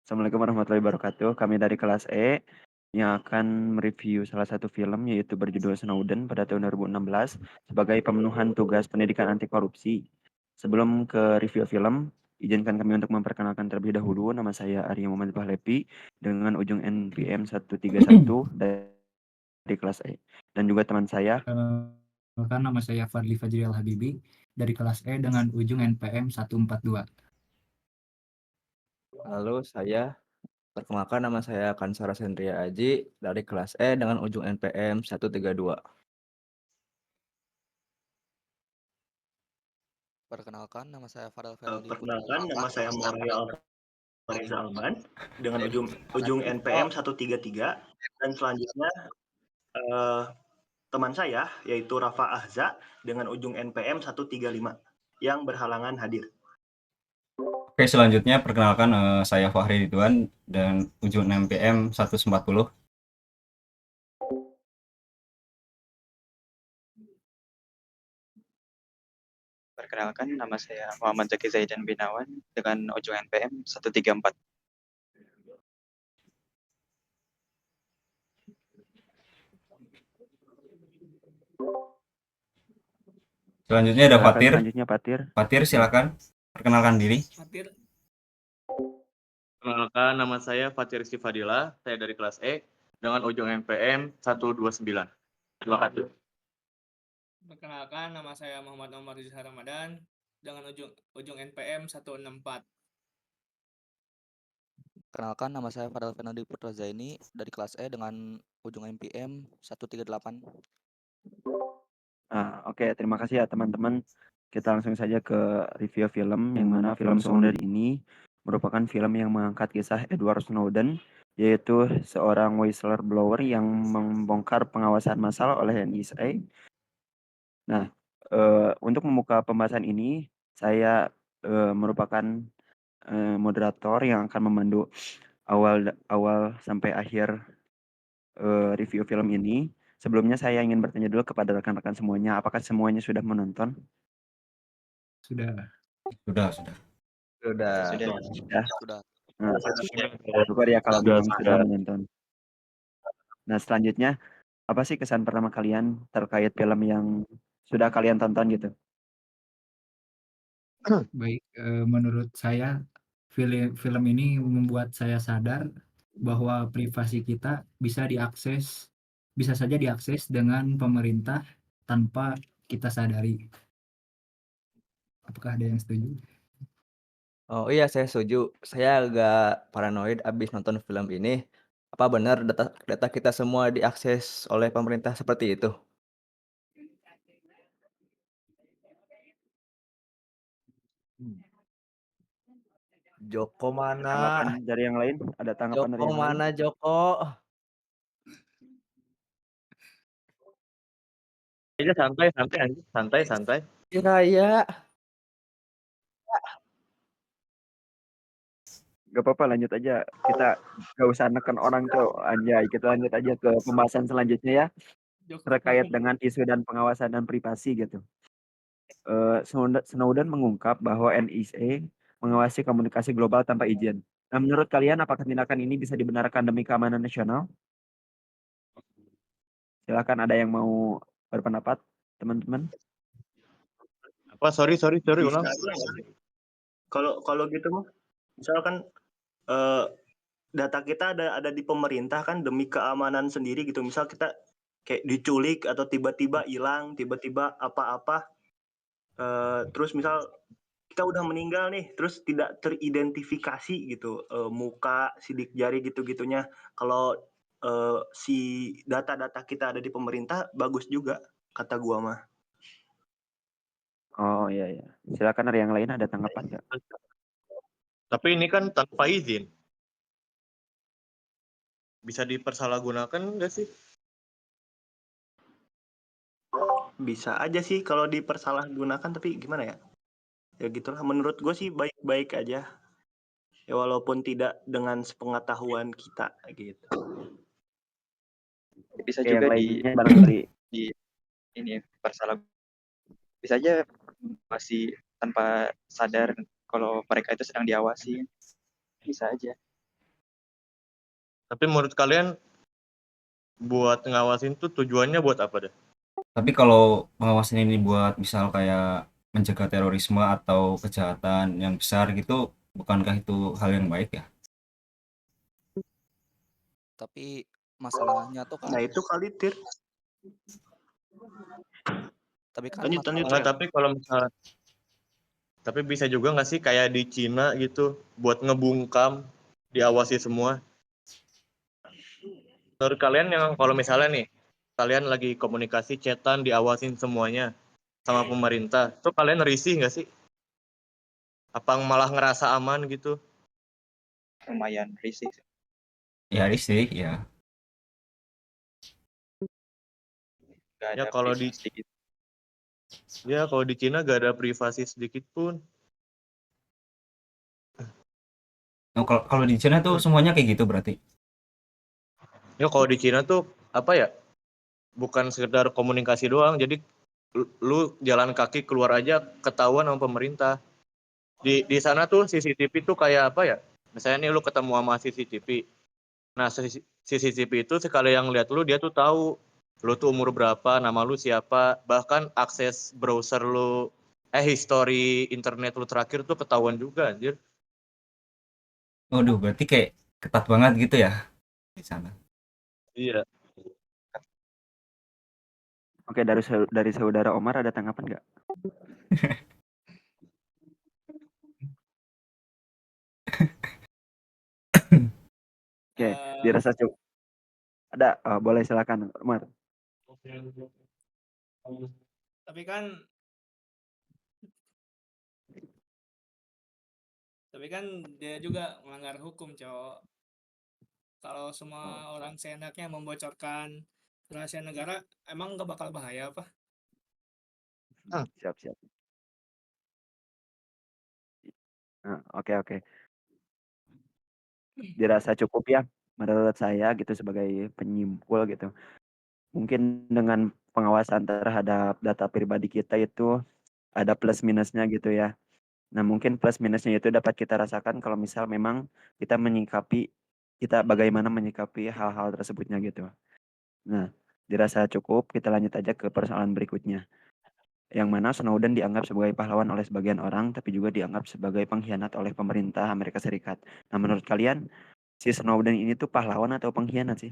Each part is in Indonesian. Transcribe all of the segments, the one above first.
Assalamualaikum warahmatullahi wabarakatuh. Kami dari kelas E yang akan mereview salah satu film yaitu berjudul Snowden pada tahun 2016 sebagai pemenuhan tugas pendidikan anti korupsi. Sebelum ke review film, izinkan kami untuk memperkenalkan terlebih dahulu. Nama saya Arya Muhammad Pahlepi dengan ujung NPM 131 dari kelas E. Dan juga teman saya. Perkenalkan, nama saya Fadli Fajri Al-Habibi dari kelas E dengan ujung NPM 142. Lalu perkenalkan nama saya Kansara Sendria Aji dari kelas E dengan ujung NPM 132. Perkenalkan, nama saya Farel Fernandi Putra. Perkenalkan, nama saya Maurial Fariza Alban dengan ujung NPM 133 dan selanjutnya teman saya yaitu Rafa Ahza dengan ujung NPM 135 yang berhalangan hadir. Oke, selanjutnya perkenalkan saya Fahri Ridwan dan ujung NPM 140. Perkenalkan, nama saya Muhammad Zaki Zaidan Binawan dengan ujung NPM 134. Selanjutnya ada Fatir. Fatir, silakan perkenalkan diri. Perkenalkan, nama saya Fatir Rizky Fadila, saya dari kelas E dengan ujung NPM 129. Terima kasih. Perkenalkan, nama saya Muhammad Omar Rizha Ramadan dengan ujung NPM 164. Perkenalkan, nama saya Farel Fernandi Putra Zaini dari kelas E dengan ujung NPM 138. Oke, terima kasih ya teman-teman. Kita langsung saja ke review film, yang mana film Snowden ini merupakan film yang mengangkat kisah Edward Snowden, yaitu seorang whistleblower yang membongkar pengawasan massal oleh NSA. Nah, untuk membuka pembahasan ini, saya merupakan moderator yang akan memandu awal sampai akhir review film ini. Sebelumnya saya ingin bertanya dulu kepada rekan-rekan semuanya, apakah semuanya sudah menonton? Sudah. Nah, syukur ya kalau memang sudah menonton. Nah, selanjutnya apa sih kesan pertama kalian terkait film yang sudah kalian tonton gitu? Baik, menurut saya film ini membuat saya sadar bahwa privasi kita bisa saja diakses dengan pemerintah tanpa kita sadari. Apakah ada yang setuju? Oh iya, saya setuju. Saya agak paranoid abis nonton film ini. Apa benar data kita semua diakses oleh pemerintah seperti itu? Joko mana? Tanggapan dari yang lain? Ada tanggapan dari yang lain? Joko mana, Joko? Aja santai. Iya. Gak apa-apa, lanjut aja. Kita gak usah neken orang tuh, anjay. Kita lanjut aja ke pembahasan selanjutnya ya, terkait dengan isu dan pengawasan dan privasi gitu. Snowden mengungkap bahwa NSA mengawasi komunikasi global tanpa izin. Nah, menurut kalian apakah tindakan ini bisa dibenarkan demi keamanan nasional? Silakan, ada yang mau berpendapat, teman-teman? Apa? Sorry, ulang. Kalau gitu mah, misalkan data kita ada di pemerintah kan demi keamanan sendiri gitu. Misal kita kayak diculik atau tiba-tiba hilang, tiba-tiba apa-apa, terus misal kita udah meninggal nih, terus tidak teridentifikasi gitu, muka, sidik jari gitu-gitunya. Kalau si data-data kita ada di pemerintah, bagus juga kata gua mah. Oh iya. Silakan, ada yang lain ada tanggapan nggak? Tapi ini kan tanpa izin. Bisa dipersalahgunakan nggak sih? Bisa aja sih kalau dipersalahgunakan, tapi gimana ya? Ya gitulah, menurut gue sih baik-baik aja. Ya walaupun tidak dengan sepengetahuan kita gitu. Bisa Oke, juga yang lainnya barangkali bisa aja masih tanpa sadar kalau mereka itu sedang diawasi. Bisa aja. Tapi menurut kalian buat ngawasin tuh tujuannya buat apa deh? Tapi kalau pengawasan ini buat misal kayak mencegah terorisme atau kejahatan yang besar gitu, bukankah itu hal yang baik ya? Tapi masalahnya tuh kan, Nah itu kali Tir. tapi kan Lanjut lanjut. Enggak, Ren. tapi kalau misalnya tapi bisa juga nggak sih kayak di Cina gitu buat ngebungkam diawasi semua. Menurut kalian yang kalau misalnya nih kalian lagi komunikasi chatan diawasin semuanya sama pemerintah, tuh kalian risih nggak sih? Apa malah ngerasa aman gitu? Lumayan risih sih. Ya risih ya. Nggak Ya ada kalau di privasi gitu. Cina gak ada privasi sedikit pun. Nah, kalau di China tuh semuanya kayak gitu berarti. Ya kalau di Cina tuh apa ya? Bukan sekedar komunikasi doang, jadi lu jalan kaki keluar aja ketahuan sama pemerintah. Di sana tuh CCTV tuh kayak apa ya? Misalnya nih lu ketemu sama CCTV. Nah, CCTV itu sekali yang lihat lu dia tuh tahu lu tuh umur berapa, nama lu siapa, bahkan akses browser lu history internet lu terakhir tuh ketahuan juga anjir. Waduh, berarti kayak ketat banget gitu ya di sana. Iya. Oke, dari saudara Omar ada tanggapan nggak? Oke, Eh, dirasa cukup. Ada, boleh silakan Omar. tapi kan dia juga melanggar hukum, cowok. Kalau semua orang seenaknya membocorkan rahasia negara, emang nggak bakal bahaya apa? Siap. Oke. Dirasa cukup ya menurut saya gitu sebagai penyimpul gitu. Mungkin dengan pengawasan terhadap data pribadi kita itu ada plus minusnya gitu ya. Nah, mungkin plus minusnya itu dapat kita rasakan kalau misal memang kita bagaimana menyikapi hal-hal tersebutnya gitu. Nah, dirasa cukup, kita lanjut aja ke persoalan berikutnya. Yang mana Snowden dianggap sebagai pahlawan oleh sebagian orang, tapi juga dianggap sebagai pengkhianat oleh pemerintah Amerika Serikat. Nah, menurut kalian, si Snowden ini tuh pahlawan atau pengkhianat sih?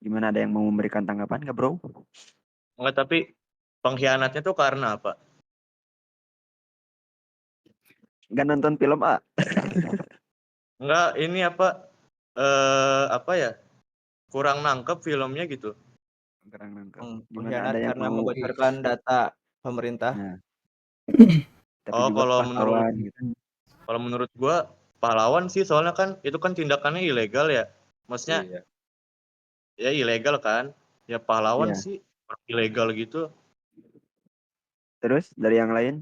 Gimana, ada yang mau memberikan tanggapan nggak, bro? Enggak, tapi pengkhianatnya tuh karena apa? Nggak nonton film, ah? Enggak, ini apa ya? Kurang nangkep filmnya gitu. Kurang nangkep. Gimana, Pengkhianat ada yang karena mau? membocorkan data pemerintah. Nah, tapi Oh, juga pahlawan gitu. kalau menurut gua pahlawan sih, soalnya kan itu kan tindakannya ilegal ya. Maksudnya Iya. ya ilegal kan. Ya pahlawan Iya. sih ilegal gitu. Terus dari yang lain?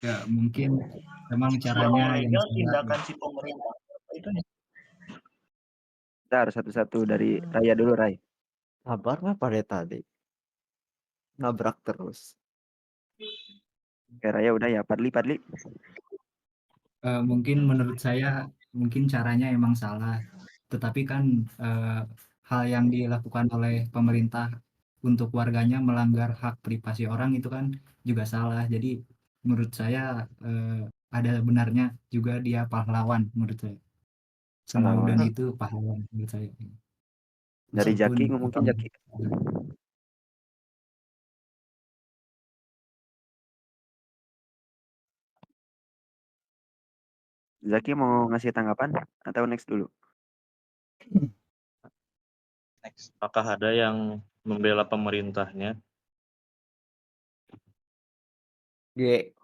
Ya mungkin memang Yang caranya yang ilegal salah. tindakan si pemerintah. Itu nih. Kita harus satu-satu dari Raya dulu, Ray. Sabar mah pada tadi. Nabrak terus. Oke, Raya udah ya. Padli. Mungkin menurut saya mungkin caranya emang salah, tetapi kan hal yang dilakukan oleh pemerintah untuk warganya melanggar hak privasi orang itu kan juga salah. Jadi menurut saya ada benarnya juga dia pahlawan menurut saya. Snowden Pahlawan. itu pahlawan menurut saya. Dari Meskipun Jaki, mungkin Jaki. Zaki mau ngasih tanggapan atau next dulu? Next. Apakah ada yang membela pemerintahnya? G.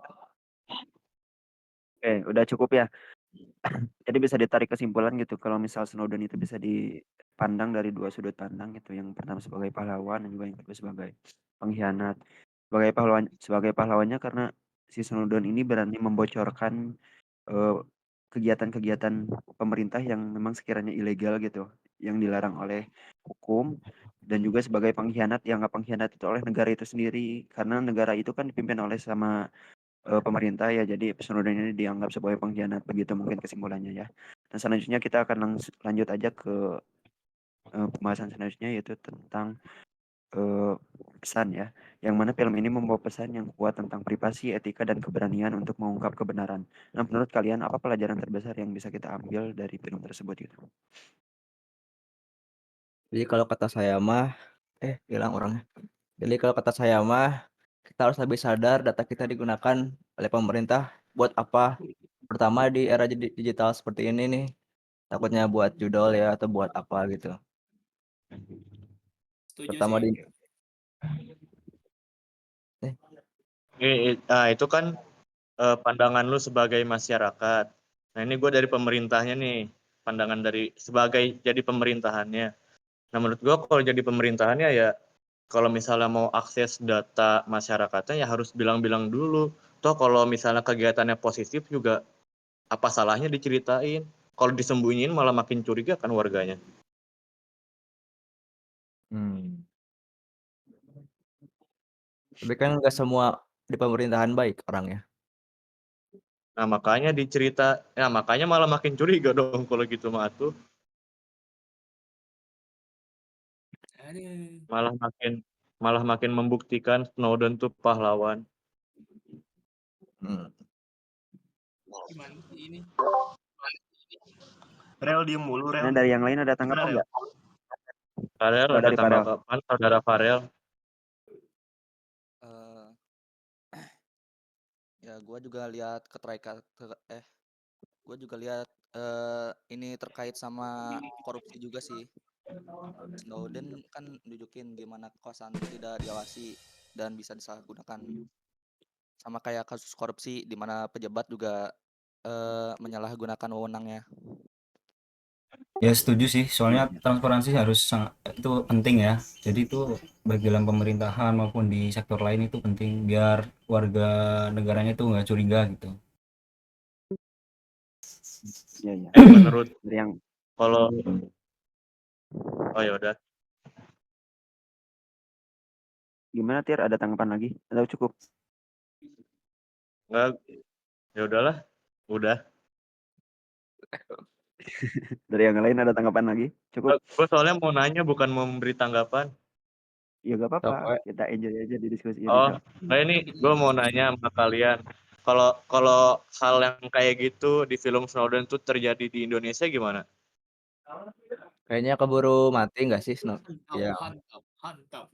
Oke, udah cukup ya. Jadi bisa ditarik kesimpulan gitu kalau misal Snowden itu bisa dipandang dari dua sudut pandang gitu. Yang pertama sebagai pahlawan dan juga yang kedua sebagai pengkhianat. Sebagai pahlawannya karena si Snowden ini berani membocorkan kegiatan-kegiatan pemerintah yang memang sekiranya ilegal gitu, yang dilarang oleh hukum, dan juga sebagai pengkhianat itu oleh negara itu sendiri karena negara itu kan dipimpin oleh sama pemerintah ya, jadi Snowden ini dianggap sebagai pengkhianat, begitu mungkin kesimpulannya ya. Dan selanjutnya kita akan lanjut aja ke pembahasan selanjutnya, yaitu tentang pesan ya, yang mana film ini membawa pesan yang kuat tentang privasi, etika, dan keberanian untuk mengungkap kebenaran. Nah, menurut kalian apa pelajaran terbesar yang bisa kita ambil dari film tersebut gitu? Jadi kalau kata saya mah hilang orangnya. Jadi kalau kata saya mah, kita harus lebih sadar data kita digunakan oleh pemerintah buat apa. Pertama di era digital seperti ini nih, takutnya buat judol ya atau buat apa gitu. Setuju Pertama sih. Itu kan pandangan lu sebagai masyarakat. Nah ini gue dari pemerintahnya nih, pandangan dari sebagai jadi pemerintahannya. Nah menurut gue kalau jadi pemerintahannya ya, kalau misalnya mau akses data masyarakatnya ya harus bilang-bilang dulu. Toh kalau misalnya kegiatannya positif juga, apa salahnya diceritain? Kalau disembunyiin malah makin curiga kan warganya. Tapi kan nggak semua di pemerintahan baik orangnya. Nah makanya malah makin curiga dong kalau gitu mah tuh. Aduh, Malah makin membuktikan Snowden tuh pahlawan. gimana sih ini? Rel diem mulu, Nah, Rel. dari yang lain ada Gimana, tanggapan Rel? nggak? Farel Kalau ada dari Farel. tanggapan saudara Farel? Eh, ya gue juga lihat gue juga lihat ini terkait sama korupsi juga sih. Snowden kan nunjukin gimana kekuasaan tuh tidak diawasi dan bisa disalahgunakan. Sama kayak kasus korupsi di mana pejabat juga menyalahgunakan wewenangnya. Ya setuju sih, soalnya transparansi harus itu penting ya. Jadi itu baik dalam pemerintahan maupun di sektor lain itu penting biar warga negaranya itu nggak curiga gitu. Iya, iya. Menurut Dari yang kalau oh ya udah. gimana Tir? Ada tanggapan lagi? Atau cukup? Enggak, ya udahlah. Udah. Dari yang lain ada tanggapan lagi? Cukup? Gue soalnya mau nanya bukan mau memberi tanggapan. Ya gak apa-apa. Coklat. Kita enjoy aja di diskusi ini. Oh, Cok. nah ini gue mau nanya sama kalian. Kalau hal yang kayak gitu di film Snowden tuh terjadi di Indonesia gimana? Kayaknya keburu mati nggak sih Snow? Iya. Hantap.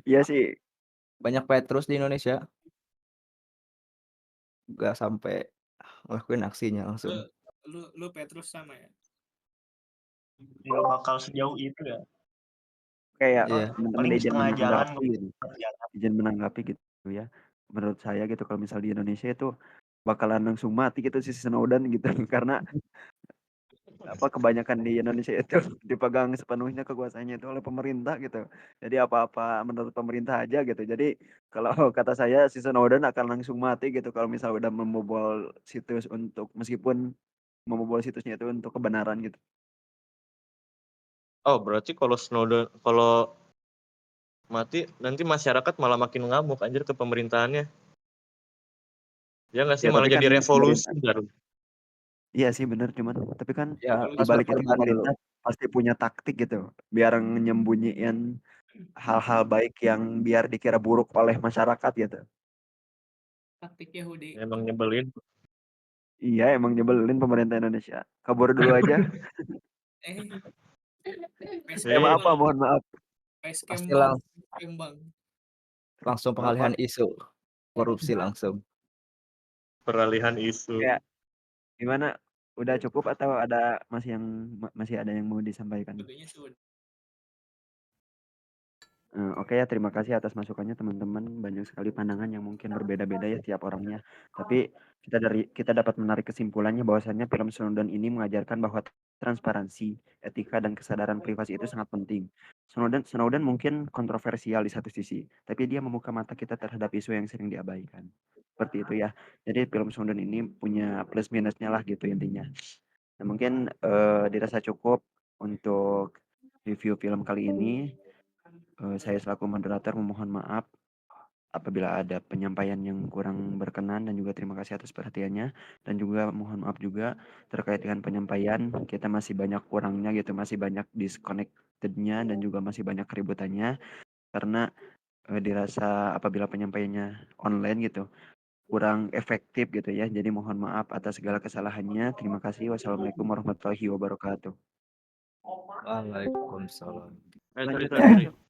Iya sih. Banyak Petrus di Indonesia. Nggak sampai ngelakuin aksinya langsung. Lu Petrus sama ya? Nggak bakal sejauh itu ya. Kayak Iya. teman-teman Paling izin setengah jalan menanggapi gitu. Izin menanggapi gitu ya. Menurut saya gitu kalau misal di Indonesia itu bakalan langsung mati gitu si Snowden gitu karena kebanyakan di Indonesia itu dipegang sepenuhnya kekuasaannya itu oleh pemerintah gitu. Jadi apa-apa menurut pemerintah aja gitu. Jadi kalau kata saya si Snowden akan langsung mati gitu kalau misal udah membobol situs meskipun membobol situsnya itu untuk kebenaran gitu. Oh, berarti kalau mati nanti masyarakat malah makin ngamuk anjir ke pemerintahannya. Ya nggak sih Ya malah tapi kan jadi revolusi pemerintah baru. iya sih benar cuman tapi kan Ya di harus balik itu berkorban dulu. pemerintah pasti punya taktik gitu biar nyembunyiin hal-hal baik yang biar dikira buruk oleh masyarakat gitu. Taktik Yahudi. Emang nyebelin. Iya emang nyebelin pemerintah Indonesia. Kabur dulu aja. Facecam Apa bang. mohon maaf. Facecam Pasti bang. Facecam bang. langsung pengalihan isu. Korupsi langsung. Peralihan isu. Kayak gimana? Udah cukup atau masih ada yang mau disampaikan? Tentunya sudah. Oke ya, terima kasih atas masukannya teman-teman. Banyak sekali pandangan yang mungkin berbeda-beda ya tiap orangnya. Tapi kita dapat menarik kesimpulannya bahwasannya film Snowden ini mengajarkan bahwa transparansi, etika dan kesadaran privasi itu sangat penting. Snowden mungkin kontroversial di satu sisi, tapi dia membuka mata kita terhadap isu yang sering diabaikan. Seperti itu ya. Jadi film Snowden ini punya plus minusnya lah gitu intinya. Nah, mungkin dirasa cukup untuk review film kali ini. Saya selaku moderator memohon maaf apabila ada penyampaian yang kurang berkenan, dan juga terima kasih atas perhatiannya, dan juga mohon maaf juga terkait dengan penyampaian kita masih banyak kurangnya gitu, masih banyak disconnected-nya dan juga masih banyak keributannya karena dirasa apabila penyampaiannya online gitu kurang efektif gitu ya. Jadi mohon maaf atas segala kesalahannya. Terima kasih. Wassalamualaikum warahmatullahi wabarakatuh. Waalaikumsalam. sorry Lanjut. sorry sorry